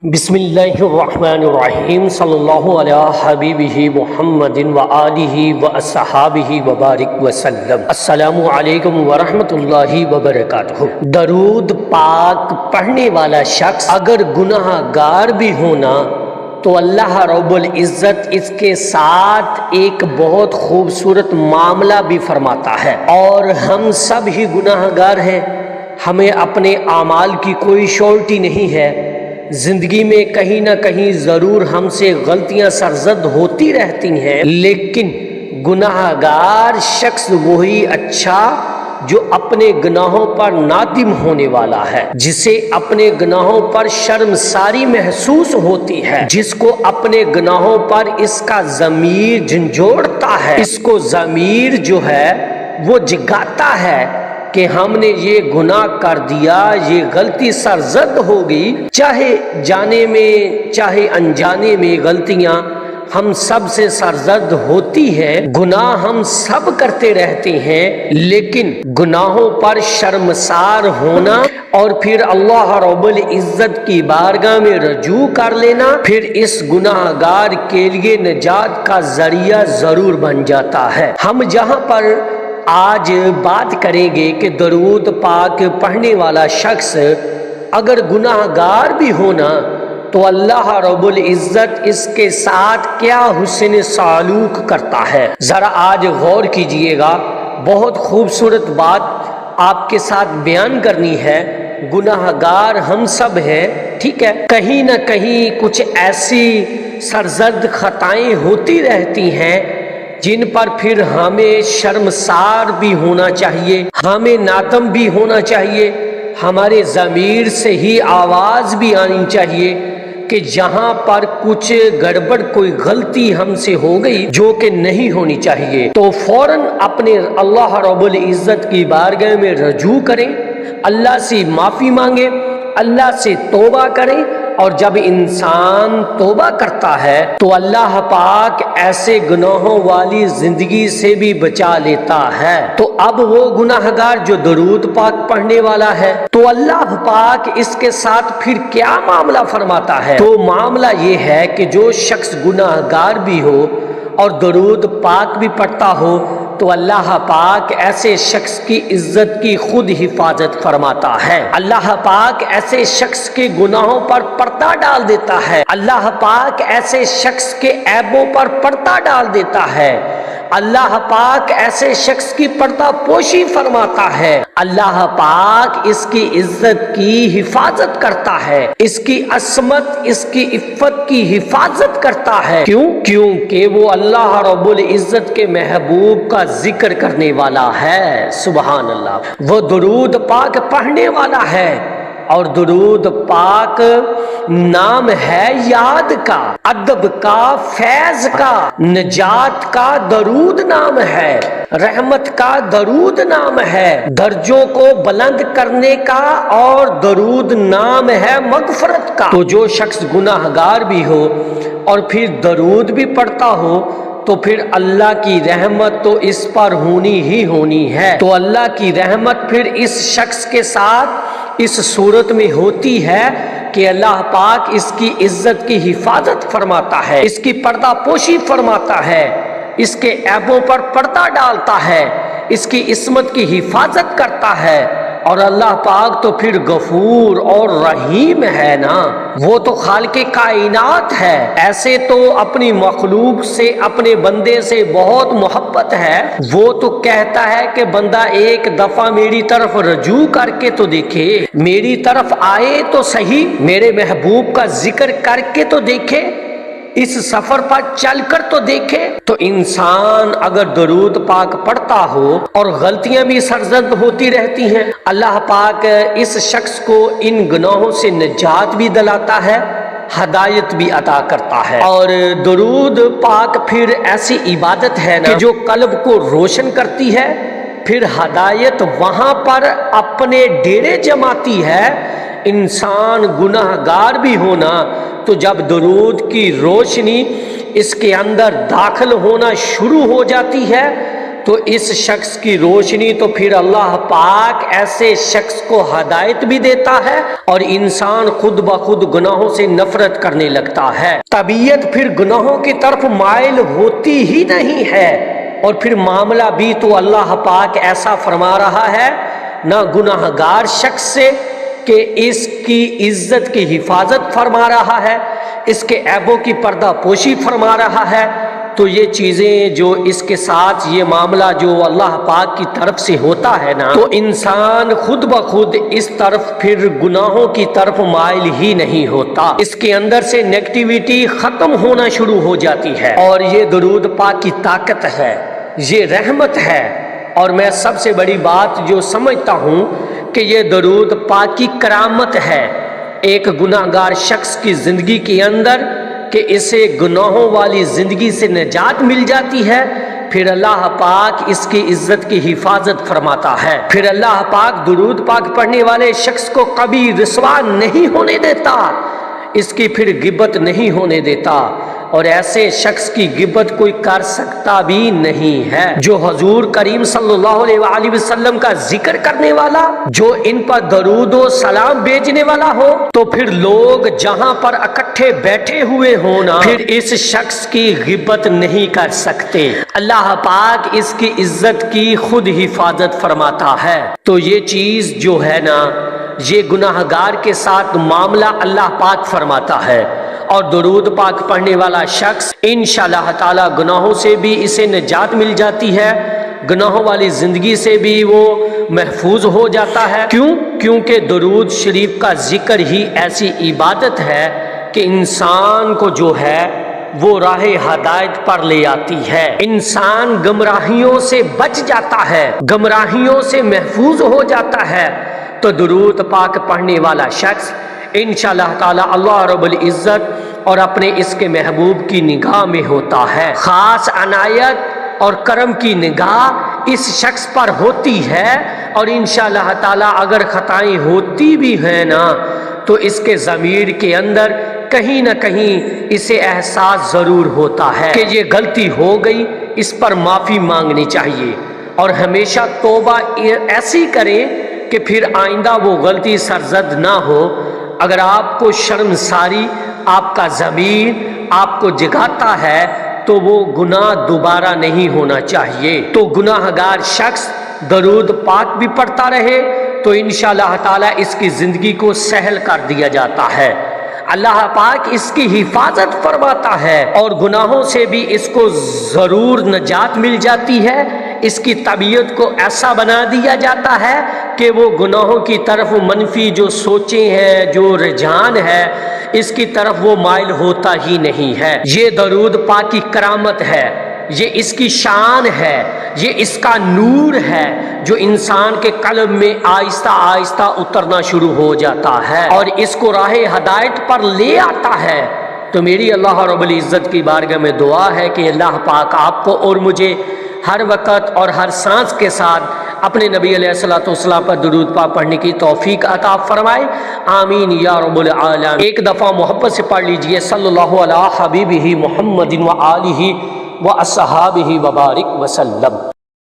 بسم اللہ الرحمن الرحیم صلی اللہ علیہ حبیبہ محمد وآلہ واصحابہ وبارک وسلم۔ السلام علیکم ورحمۃ اللہ وبرکاتہ۔ درود پاک پڑھنے والا شخص اگر گناہ گار بھی ہونا تو اللہ رب العزت اس کے ساتھ ایک بہت خوبصورت معاملہ بھی فرماتا ہے، اور ہم سب ہی گناہ گار ہیں، ہمیں اپنے اعمال کی کوئی شورٹی نہیں ہے۔ زندگی میں کہیں نہ کہیں ضرور ہم سے غلطیاں سرزد ہوتی رہتی ہیں، لیکن گناہ گار شخص وہی اچھا جو اپنے گناہوں پر نادم ہونے والا ہے، جسے اپنے گناہوں پر شرمساری محسوس ہوتی ہے، جس کو اپنے گناہوں پر اس کا ضمیر جھنجھوڑتا ہے، اس کو ضمیر جو ہے وہ جگاتا ہے کہ ہم نے یہ گناہ کر دیا، یہ غلطی سرزد ہو گئی۔ چاہے جانے میں چاہے انجانے میں غلطیاں ہم سب سے سرزد ہوتی ہے، گناہ ہم سب کرتے رہتے ہیں، لیکن گناہوں پر شرمسار ہونا اور پھر اللہ رب العزت کی بارگاہ میں رجوع کر لینا پھر اس گناہ گار کے لیے نجات کا ذریعہ ضرور بن جاتا ہے۔ ہم جہاں پر آج بات کریں گے کہ درود پاک پڑھنے والا شخص اگر گناہ گار بھی ہونا تو اللہ رب العزت اس کے ساتھ کیا حسن سلوک کرتا ہے۔ ذرا آج غور کیجئے گا، بہت خوبصورت بات آپ کے ساتھ بیان کرنی ہے۔ گناہ گار ہم سب ہیں، ٹھیک ہے، کہیں نہ کہیں کچھ ایسی سرزد خطائیں ہوتی رہتی ہیں جن پر پھر ہمیں شرمسار بھی ہونا چاہیے، ہمیں نادم بھی ہونا چاہیے، ہمارے ضمیر سے ہی آواز بھی آنی چاہیے کہ جہاں پر کچھ گڑبڑ کوئی غلطی ہم سے ہو گئی جو کہ نہیں ہونی چاہیے، تو فوراً اپنے اللہ رب العزت کی بارگاہ میں رجوع کریں، اللہ سے معافی مانگیں، اللہ سے توبہ کریں، اور جب انسان توبہ کرتا ہے تو اللہ پاک ایسے گناہوں والی زندگی سے بھی بچا لیتا ہے۔ تو اب وہ گناہ گار جو درود پاک پڑھنے والا ہے تو اللہ پاک اس کے ساتھ پھر کیا معاملہ فرماتا ہے؟ تو معاملہ یہ ہے کہ جو شخص گناہ گار بھی ہو اور درود پاک بھی پڑھتا ہو تو اللہ پاک ایسے شخص کی عزت کی خود حفاظت فرماتا ہے۔ اللہ پاک ایسے شخص کے گناہوں پر پردہ ڈال دیتا ہے، اللہ پاک ایسے شخص کے عیبوں پر پردہ ڈال دیتا ہے، اللہ پاک ایسے شخص کی پردہ پوشی فرماتا ہے، اللہ پاک اس کی عزت کی حفاظت کرتا ہے، اس کی عصمت اس کی عفت کی حفاظت کرتا ہے۔ کیونکہ وہ اللہ رب العزت کے محبوب کا ذکر کرنے والا ہے۔ سبحان اللہ، وہ درود پاک پڑھنے والا ہے، اور درود پاک نام ہے یاد کا، ادب کا، فیض کا، نجات کا درود نام ہے، رحمت کا درود نام ہے، درجوں کو بلند کرنے کا، اور درود نام ہے مغفرت کا۔ تو جو شخص گناہ گار بھی ہو اور پھر درود بھی پڑھتا ہو تو پھر اللہ کی رحمت تو اس پر ہونی ہی ہونی ہے۔ تو اللہ کی رحمت پھر اس شخص کے ساتھ اس صورت میں ہوتی ہے کہ اللہ پاک اس کی عزت کی حفاظت فرماتا ہے، اس کی پردہ پوشی فرماتا ہے، اس کے عیبوں پر پردہ ڈالتا ہے، اس کی عصمت کی حفاظت کرتا ہے، اور اللہ پاک تو پھر غفور اور رحیم ہے نا، وہ تو خالق کائنات ہے، ایسے تو اپنی مخلوق سے اپنے بندے سے بہت محبت ہے، وہ تو کہتا ہے کہ بندہ ایک دفعہ میری طرف رجوع کر کے تو دیکھے، میری طرف آئے تو صحیح، میرے محبوب کا ذکر کر کے تو دیکھے، اس سفر پر چل کر تو دیکھے۔ تو انسان اگر درود پاک پڑھتا ہو اور غلطیاں بھی سرزد ہوتی رہتی ہیں، اللہ پاک اس شخص کو ان گناہوں سے نجات بھی دلاتا ہے، ہدایت بھی عطا کرتا ہے۔ اور درود پاک پھر ایسی عبادت ہے نا کہ جو قلب کو روشن کرتی ہے، پھر ہدایت وہاں پر اپنے ڈیرے جماتی ہے۔ انسان گناہ گار بھی ہونا تو جب درود کی روشنی اس کے اندر داخل ہونا شروع ہو جاتی ہے تو اس شخص کی روشنی تو پھر اللہ پاک ایسے شخص کو ہدایت بھی دیتا ہے اور انسان خود بخود گناہوں سے نفرت کرنے لگتا ہے، طبیعت پھر گناہوں کی طرف مائل ہوتی ہی نہیں ہے۔ اور پھر معاملہ بھی تو اللہ پاک ایسا فرما رہا ہے نہ گناہ گار شخص سے کہ اس کی عزت کی حفاظت فرما رہا ہے، اس کے عیبوں کی پردہ پوشی فرما رہا ہے۔ تو یہ چیزیں جو اس کے ساتھ یہ معاملہ جو اللہ پاک کی طرف سے ہوتا ہے نا، تو انسان خود بخود اس طرف پھر گناہوں کی طرف مائل ہی نہیں ہوتا، اس کے اندر سے نیگیٹیویٹی ختم ہونا شروع ہو جاتی ہے۔ اور یہ درود پاک کی طاقت ہے، یہ رحمت ہے، اور میں سب سے بڑی بات جو سمجھتا ہوں کہ یہ درود پاک کی کرامت ہے ایک گناہ گار شخص کی زندگی کے اندر، کہ اسے گناہوں والی زندگی سے نجات مل جاتی ہے، پھر اللہ پاک اس کی عزت کی حفاظت فرماتا ہے، پھر اللہ پاک درود پاک پڑھنے والے شخص کو کبھی رسوا نہیں ہونے دیتا، اس کی پھر غیبت نہیں ہونے دیتا، اور ایسے شخص کی غیبت کوئی کر سکتا بھی نہیں ہے جو حضور کریم صلی اللہ علیہ وآلہ وسلم کا ذکر کرنے والا، جو ان پر درود و سلام بھیجنے والا ہو۔ تو پھر لوگ جہاں پر اکٹھے بیٹھے ہوئے ہونا، پھر اس شخص کی غیبت نہیں کر سکتے، اللہ پاک اس کی عزت کی خود حفاظت فرماتا ہے۔ تو یہ چیز جو ہے نا، یہ گناہ گار کے ساتھ معاملہ اللہ پاک فرماتا ہے، اور درود پاک پڑھنے والا شخص انشاءاللہ تعالی گناہوں سے بھی اسے نجات مل جاتی ہے، گناہوں والی زندگی سے بھی وہ محفوظ ہو جاتا ہے۔ کیوں؟ کیونکہ درود شریف کا ذکر ہی ایسی عبادت ہے کہ انسان کو جو ہے وہ راہ ہدایت پر لے آتی ہے، انسان گمراہیوں سے بچ جاتا ہے، گمراہیوں سے محفوظ ہو جاتا ہے۔ تو درود پاک پڑھنے والا شخص انشاءاللہ تعالی اللہ رب العزت اور اپنے اس کے محبوب کی نگاہ میں ہوتا ہے، خاص عنایت اور کرم کی نگاہ اس شخص پر ہوتی ہے، اور انشاءاللہ تعالی اگر خطائیں ہوتی بھی ہیں نا، تو اس کے ضمیر کے اندر کہیں نہ کہیں اسے احساس ضرور ہوتا ہے کہ یہ غلطی ہو گئی، اس پر معافی مانگنی چاہیے، اور ہمیشہ توبہ ایسی کریں کہ پھر آئندہ وہ غلطی سرزد نہ ہو۔ اگر آپ کو شرمساری آپ کا ضمیر آپ کو جگاتا ہے تو وہ گناہ دوبارہ نہیں ہونا چاہیے۔ تو گناہ گار شخص درود پاک بھی پڑھتا رہے تو انشاءاللہ تعالی اس کی زندگی کو سہل کر دیا جاتا ہے، اللہ پاک اس کی حفاظت فرماتا ہے، اور گناہوں سے بھی اس کو ضرور نجات مل جاتی ہے، اس کی طبیعت کو ایسا بنا دیا جاتا ہے کہ وہ گناہوں کی طرف منفی جو سوچیں ہیں، جو رجحان ہے، اس کی طرف وہ مائل ہوتا ہی نہیں ہے۔ یہ درود پاک کی کرامت ہے، یہ اس کی شان ہے، یہ اس کا نور ہے جو انسان کے قلب میں آہستہ آہستہ اترنا شروع ہو جاتا ہے اور اس کو راہ ہدایت پر لے آتا ہے۔ تو میری اللہ رب العزت کی بارگاہ میں دعا ہے کہ اللہ پاک آپ کو اور مجھے ہر وقت اور ہر سانس کے ساتھ اپنے نبی علیہ الصلوۃ والسلام پر درود پاک پڑھنے کی توفیق عطا فرمائے، آمین یا رب العالمین۔ ایک دفعہ محبت سے پڑھ لیجئے صلی اللہ علیہ حبیبہ محمد و آلہ و اصحابہ وبارک وسلم۔